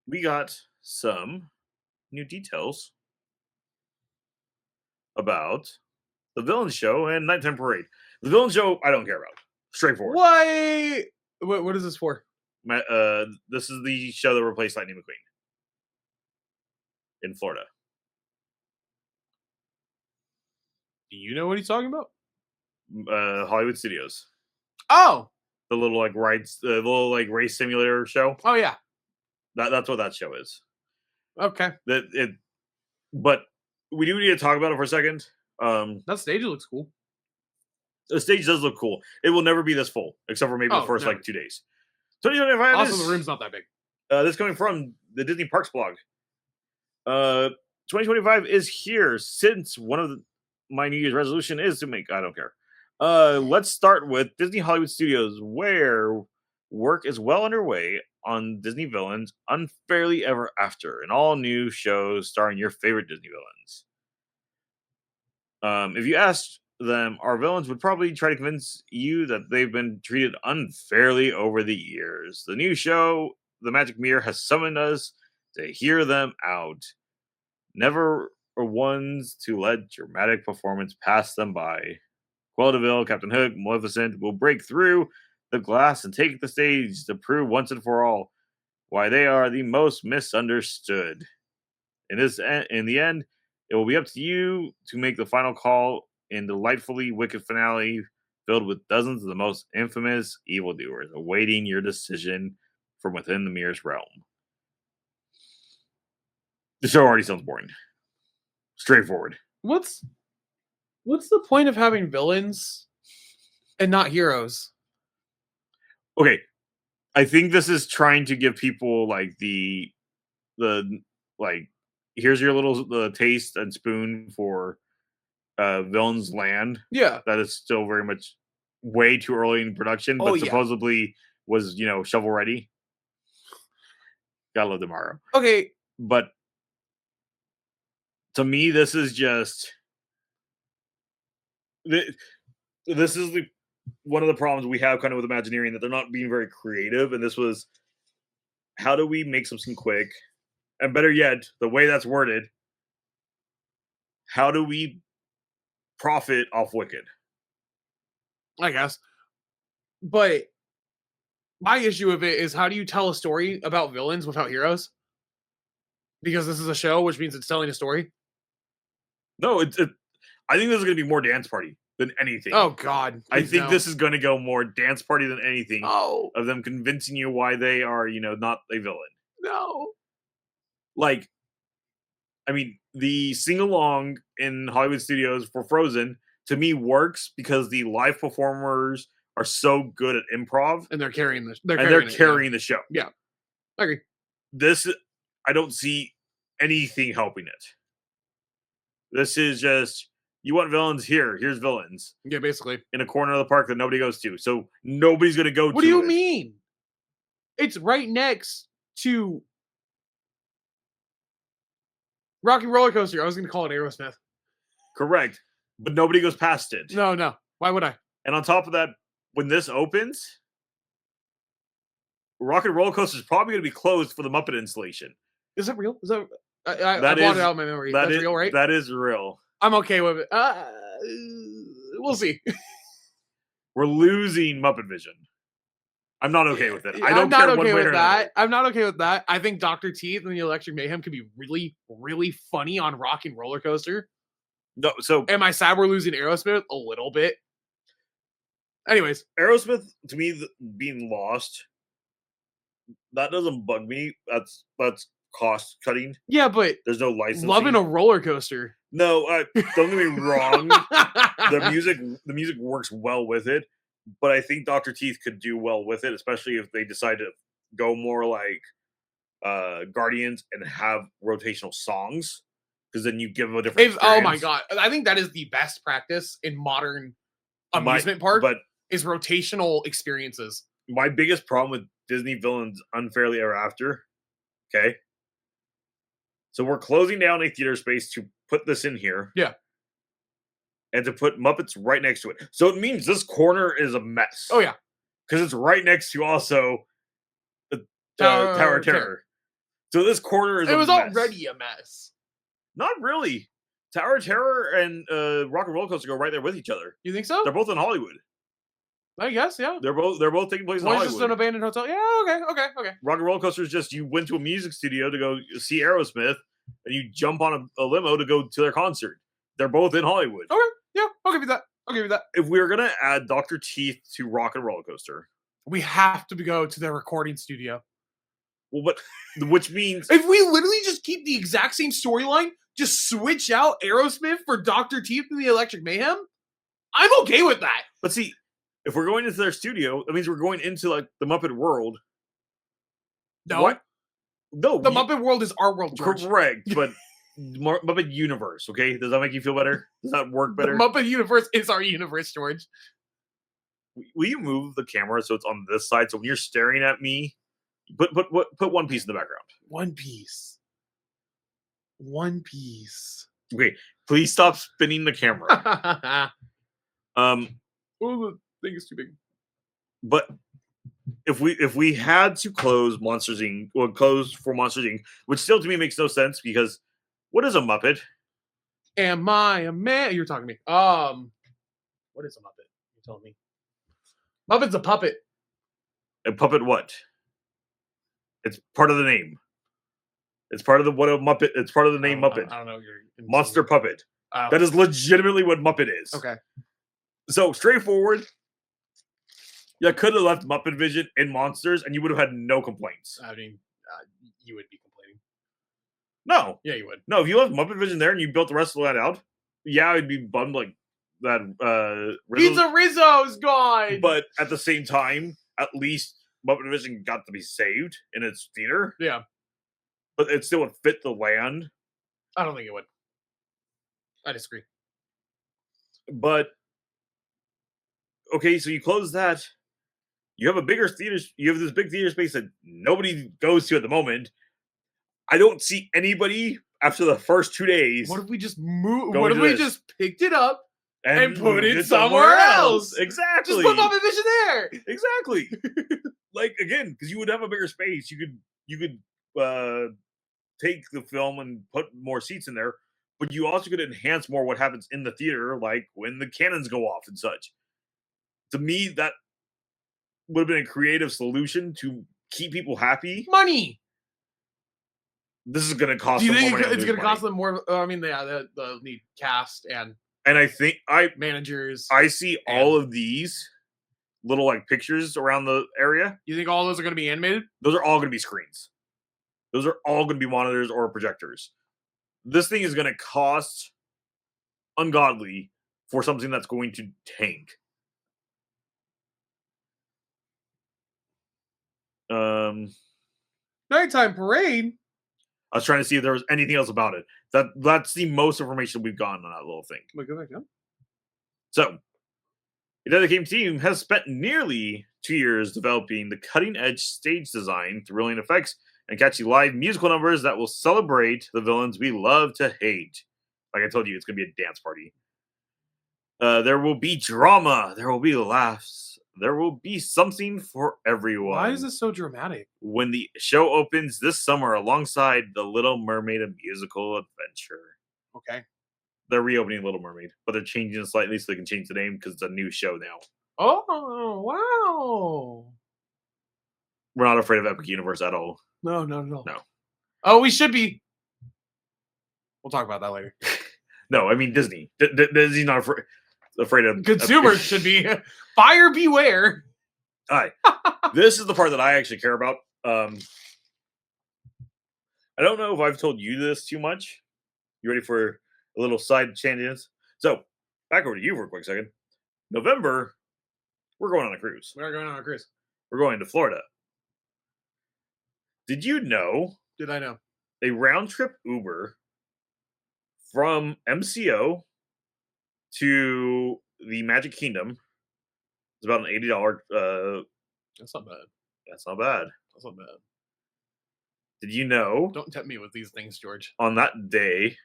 we got some new details about the villain show and nighttime parade. The villain show, I don't care about. Straightforward. Why? What is this for? This is the show that replaced Lightning McQueen in Florida. Do you know what he's talking about? Hollywood Studios. Oh, The little race simulator show. oh yeah. That's what that show is. Okay, But we do need to talk about it for a second. that stage looks cool. The stage does look cool. It will never be this full, except for maybe the first never. 2 days. 2025. Also, the room's not that big. This coming from the Disney Parks blog. 2025 is here. Since one of my New Year's resolution is to make, I don't care. Let's start with Disney Hollywood Studios, where work is well underway on Disney villains Unfairly Ever After, an all new show starring your favorite Disney villains. If you asked them, our villains would probably try to convince you that they've been treated unfairly over the years. The new show, The Magic Mirror, has summoned us to hear them out. Never are ones to let dramatic performance pass them by. Cruella de Vil, Captain Hook, Maleficent will break through the glass and take the stage to prove once and for all why they are the most misunderstood. In the end, it will be up to you to make the final call in delightfully wicked finale filled with dozens of the most infamous evildoers awaiting your decision from within the mirror's realm. The show already sounds boring. Straightforward. What's the point of having villains and not heroes? Okay, I think this is trying to give people like the here's your little taste and spoon for Villain's Land. Yeah. That is still very much way too early in production, but supposedly was shovel ready. Gotta love tomorrow. Okay, but to me, this is just this is one of the problems we have kind of with Imagineering, that they're not being very creative. And this was, how do we make something quick? And better yet, the way that's worded, how do we profit off Wicked? I guess. But my issue with it is, how do you tell a story about villains without heroes? Because this is a show, which means it's telling a story. No, I think this is going to be more dance party than anything. Oh, God. I think this is going to go more dance party than anything. Oh. Of them convincing you why they are, not a villain. No. Like, I mean, the sing-along in Hollywood Studios for Frozen, to me, works because the live performers are so good at improv. And they're carrying the show. Yeah. I agree. This, I don't see anything helping it. This is just, you want villains here. Here's villains. Yeah, basically. In a corner of the park that nobody goes to. So nobody's going to go to it. What do you mean? It's right next to Rocky Roller Coaster. I was going to call it Aerosmith. Correct. But nobody goes past it. No. Why would I? And on top of that, when this opens, Rocket Roller Coaster is probably going to be closed for the Muppet installation. Is that real? Is that... I brought it out of my memory. That's real, right? That is real. I'm okay with it. We'll see. We're losing Muppet Vision. I'm not okay with it. I don't care one way or another. I'm not okay with that. I think Dr. Teeth and the Electric Mayhem could be really, really funny on Rockin' Roller Coaster. No, so am I sad we're losing Aerosmith? A little bit. Anyways, Aerosmith, to me, being lost, that doesn't bug me. That's cost cutting. Yeah, but there's no licensing. Loving a roller coaster. No, don't get me wrong. The music works well with it, but I think Dr. Teeth could do well with it, especially if they decide to go more like Guardians and have rotational songs, because then you give a different. Oh my god, I think that is the best practice in modern amusement park. But is rotational experiences. My biggest problem with Disney Villains Unfairly Ever After. Okay. So we're closing down a theater space to put this in here. Yeah. And to put Muppets right next to it. So it means this corner is a mess. Oh, yeah. Because it's right next to also the Tower of Terror. So this quarter is It a was mess. already a mess. Not really. Tower of Terror and Rock and Roller Coaster go right there with each other. You think so? They're both in Hollywood. I guess, yeah. They're both taking place in One's just an Hollywood. abandoned hotel. Yeah, okay. Rock and Roller Coaster is just you went to a music studio to go see Aerosmith, and you jump on a limo to go to their concert. They're both in Hollywood. Okay, yeah, I'll give you that. If we were gonna add Dr. Teeth to Rock and Roller Coaster, We have to go to their recording studio. well, but which means If we literally just keep the exact same storyline, just switch out Aerosmith for Dr. Teeth and the Electric Mayhem, I'm okay with that. but see, if we're going into their studio, that means we're going into like the Muppet world. No, What? No, the Muppet world is our world, George. correct, but Muppet universe. Okay, does that make you feel better? Does that work The better? Muppet universe is our universe, George. Will you move the camera so it's on this side? So when you're staring at me, put One Piece in the background. One Piece. One Piece. Okay, please stop spinning the camera. Oh, the thing is too big. But if we had to close Monsters Inc. or close for Monsters Inc., which still to me makes no sense because what is a Muppet? Am I a man? You're talking to me. What is a Muppet? You're telling me. Muppet's a puppet. A puppet what? It's part of the name. It's part of the what a Muppet. It's part of the name Muppet. I don't know. Monster puppet. That is legitimately what Muppet is. Okay. So straightforward. You could have left Muppet Vision in Monsters, and you would have had no complaints. I mean, you would be complaining. No, Yeah, you would. no. If you left Muppet Vision there and you built the rest of that out, yeah, I'd be bummed like that. Pizza Rizzo's gone. But at the same time, at least Muppet Vision got to be saved in its theater. Yeah, But it still would fit the land. I don't think it would. I disagree. But okay, so you close that. You have a bigger theater. You have this big theater space that nobody goes to at the moment. I don't see anybody after the first 2 days. What if we just move? Go What if into we this. just picked it up and put moved it somewhere else? Exactly. Just put Muppet Vision there. Exactly. Like again, because you would have a bigger space. You could take the film and put more seats in there, but you also could enhance more what happens in the theater, like when the cannons go off and such. To me, that would have been a creative solution to keep people happy. Money. This is going to cost. Do you them think more money it's to going to lose cost them more? I mean, yeah, they'll need cast and money. And I think managers. I see all of these little like pictures around the area. You think all those are going to be animated? Those are all going to be screens. Those are all going to be monitors or projectors. This thing is going to cost ungodly for something that's going to tank. Nighttime parade. I was trying to see if there was anything else about it. That's the most information we've gotten on that little thing. Wait, go back down. So, the Deadly Game team has spent nearly 2 years developing the cutting-edge stage design, thrilling effects, and catchy live musical numbers that will celebrate the villains we love to hate. Like I told you, it's going to be a dance party. There will be drama. There will be laughs. There will be something for everyone. Why is this so dramatic? When the show opens this summer alongside The Little Mermaid, a musical adventure. Okay. They're reopening Little Mermaid, but they're changing it slightly so they can change the name because it's a new show now. Oh, wow. We're not afraid of Epic Universe at all. No. No. Oh, we should be. We'll talk about that later. No, I mean Disney. Disney's not afraid of Consumers should be. Buyer beware. All right. This is the part that I actually care about. I don't know if I've told you this too much. You ready for a little side tangents? So, back over to you for a quick second. November, we're going on a cruise. We are going on a cruise. We're going to Florida. Did you know Did I know? a round trip Uber from MCO to the Magic Kingdom is about an $80? That's not bad. That's not bad. That's not bad. Did you know Don't tempt me with these things, George. on that day,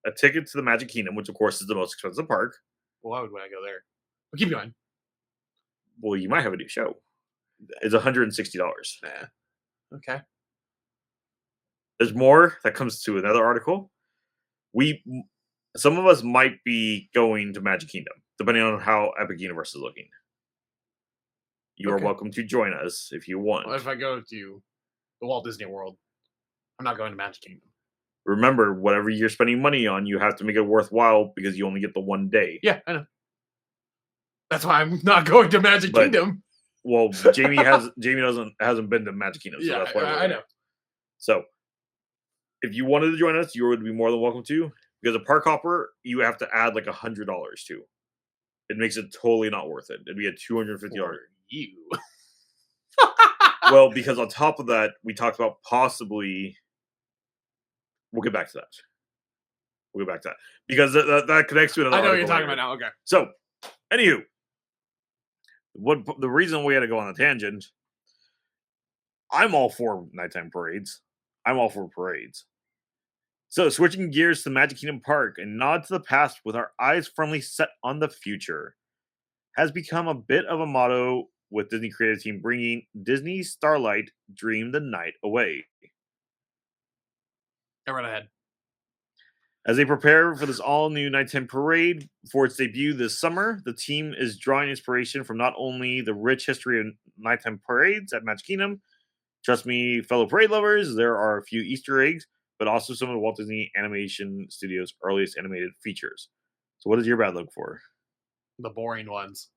a ticket to the Magic Kingdom, which of course is the most expensive park? Well, why would I go there? But keep going. Well, you might have a new show. It's $160. Nah. Okay. There's more that comes to another article. We some of us might be going to Magic Kingdom, depending on how Epic Universe is looking. You are Okay. welcome to join us if you want. Well, if I go to the Walt Disney World, I'm not going to Magic Kingdom. Remember, whatever you're spending money on, you have to make it worthwhile because you only get the one day. Yeah, I know. That's why I'm not going to Magic But- Kingdom. Well, Jamie hasn't been to Magic Kingdom, so Yeah, that's why I know. So, if you wanted to join us, you would be more than welcome to. Because a park hopper, you have to add like $100 to. It makes it totally not worth it. It'd be a $250. For you. Well, because on top of that, we talked about possibly. We'll get back to that. We'll get back to that because that connects to another. I know what you're article talking later. about now. Okay. So, anywho, what the reason we had to go on a tangent? I'm all for nighttime parades. I'm all for parades. So, switching gears to Magic Kingdom Park, a nod to the past with our eyes firmly set on the future, has become a bit of a motto with Disney creative team bringing Disney Starlight Dream the Night away. Go right ahead. As they prepare for this all-new nighttime parade for its debut this summer, the team is drawing inspiration from not only the rich history of nighttime parades at Magic Kingdom. Trust me, fellow parade lovers, there are a few Easter eggs, but also some of the Walt Disney Animation Studios' earliest animated features. So, what does your bad look for? The boring ones.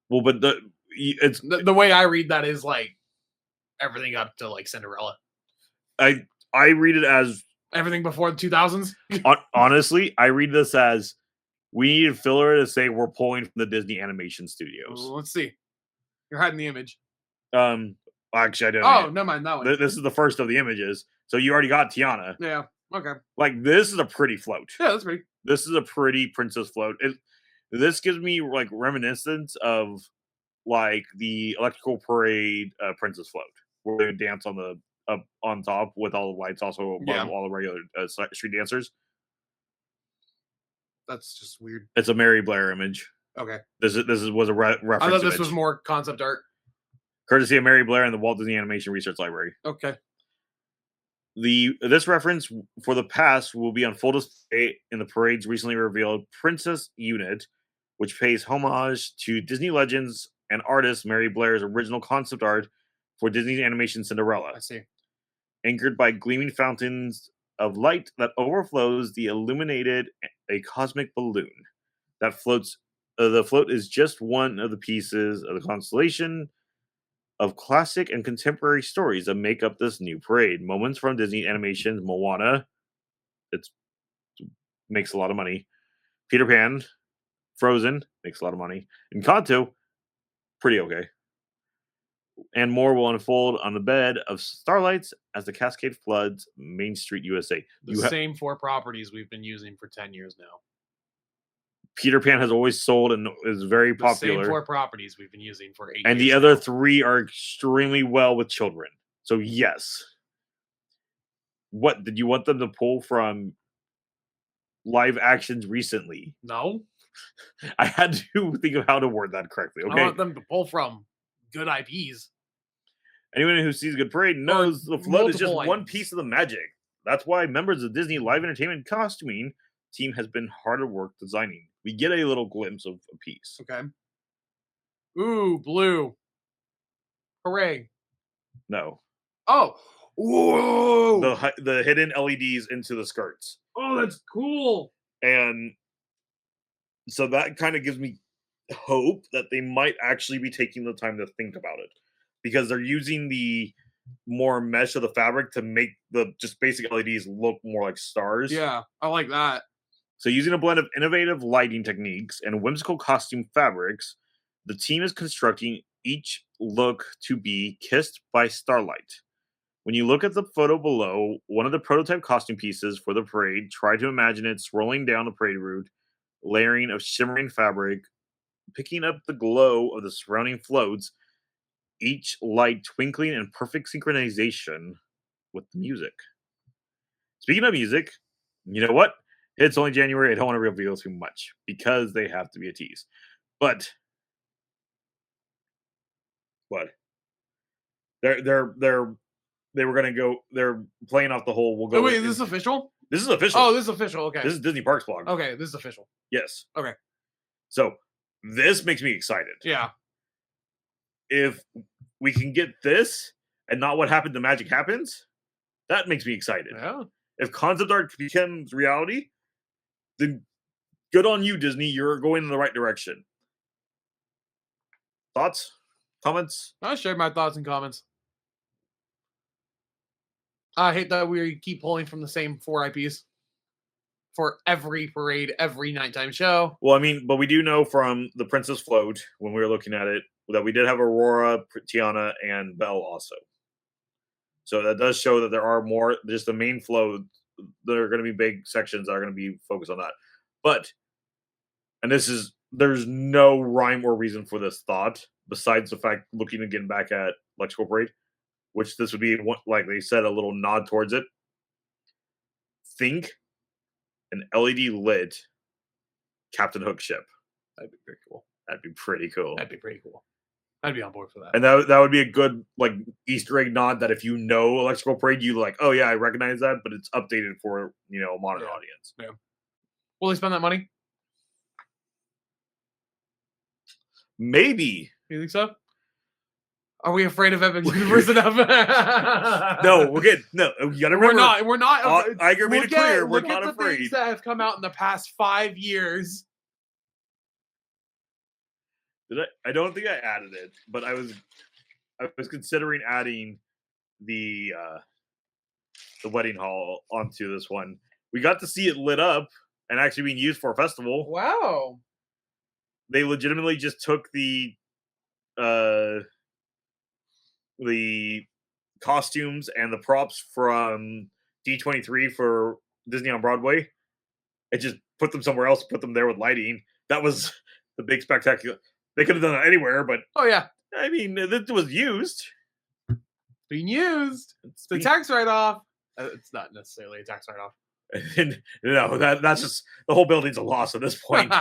Well, but it's The way I read that is like everything up to like Cinderella. I read it as Everything before the 2000s. honestly, I read this as we need a filler to say we're pulling from the Disney Animation Studios. Well, let's see. You're hiding the image. Actually, I didn't. Oh, never mind that one. This is the first of the images, so you already got Tiana. Yeah. Okay. Like this is a pretty float. Yeah, that's pretty. This is a pretty princess float. This gives me like reminiscence of like the electrical parade princess float, where they would dance on the up on top with all the lights, also above Yeah. all the regular street dancers. That's just weird. It's a Mary Blair image. Okay. Was a reference. I thought this image. was more concept art. Courtesy of Mary Blair and the Walt Disney Animation Research Library. Okay. This reference for the past will be on full display in the parade's recently revealed Princess Unit, which pays homage to Disney legends and artist Mary Blair's original concept art for Disney's animation Cinderella. I see. Anchored by gleaming fountains of light that overflows the illuminated a cosmic balloon that floats. The float is just one of the pieces of the constellation of classic and contemporary stories that make up this new parade. Moments from Disney animations, Moana, it makes a lot of money. Peter Pan, Frozen, makes a lot of money. Encanto, pretty okay. And more will unfold on the bed of starlights as the cascade floods Main Street, USA. The same 4 properties we've been using for 10 years now. Peter Pan has always sold and is very popular. Same 4 properties we've been using for 8 years. And the other 3 are extremely well with children. So yes. What did you want them to pull from live actions recently? No. I had to think of how to word that correctly. Okay. I want them to pull from good IPs. Anyone who sees a good parade knows the float is just one IPs. piece of the magic. That's why members of Disney Live Entertainment costuming team has been hard at work designing. We get a little glimpse of a piece. Okay. Ooh, blue. Hooray. No. Oh. Whoa. The hidden LEDs into the skirts. Oh, that's cool. And so that kind of gives me hope that they might actually be taking the time to think about it, because they're using the more mesh of the fabric to make the just basic LEDs look more like stars. Yeah, I like that. So using a blend of innovative lighting techniques and whimsical costume fabrics, the team is constructing each look to be kissed by starlight. When you look at the photo below, one of the prototype costume pieces for the parade, try to imagine it swirling down the parade route, layering of shimmering fabric, picking up the glow of the surrounding floats, each light twinkling in perfect synchronization with the music. Speaking of music, you know what? It's only January. I don't want to reveal too much because they have to be a tease. But what? They're they were gonna go. They're playing off the whole. We'll Oh, go. wait, is this official? This is official. Oh, this is official. Okay. This is Disney Parks blog. Okay, this is official. Yes. Okay. So this makes me excited. Yeah. If we can get this and not what happened to Magic Happens, that makes me excited. Yeah. If concept art becomes reality, then good on you, Disney. You're going in the right direction. Thoughts? Comments? I shared my thoughts and comments. I hate that we keep pulling from the same 4 IPs for every parade, every nighttime show. Well, I mean, but we do know from the Princess Float, when we were looking at it, that we did have Aurora, Tiana, and Belle also. So that does show that there are more, just the main flow, there are going to be big sections that are going to be focused on that. But, and there's no rhyme or reason for this thought, besides the fact, looking again back at Lexical Parade, which this would be, like they said, a little nod towards it. Think an LED lit Captain Hook ship. That'd be pretty cool. That'd be pretty cool. That'd be pretty cool. I'd be on board for that. And that would be a good like Easter egg nod that if you know Electrical Parade, you like, oh yeah, I recognize that, but it's updated for a modern audience. Yeah. Will they spend that money? Maybe. You think so? Are we afraid of Evan Universe enough? No, we're good. No, you gotta remember. We're not. Iger made it clear we're not the afraid. Things that have come out in the past 5 years. I don't think I added it, but I was considering adding the wedding hall onto this one. We got to see it lit up and actually being used for a festival. Wow. They legitimately just took the costumes and the props from D23 for Disney on Broadway and just put them somewhere else, put them there with lighting. That was the big spectacular. They could have done it anywhere, but oh yeah, I mean, it was used. Being used. It's the tax write-off. It's not necessarily a tax write-off. No, that's just the whole building's a loss at this point.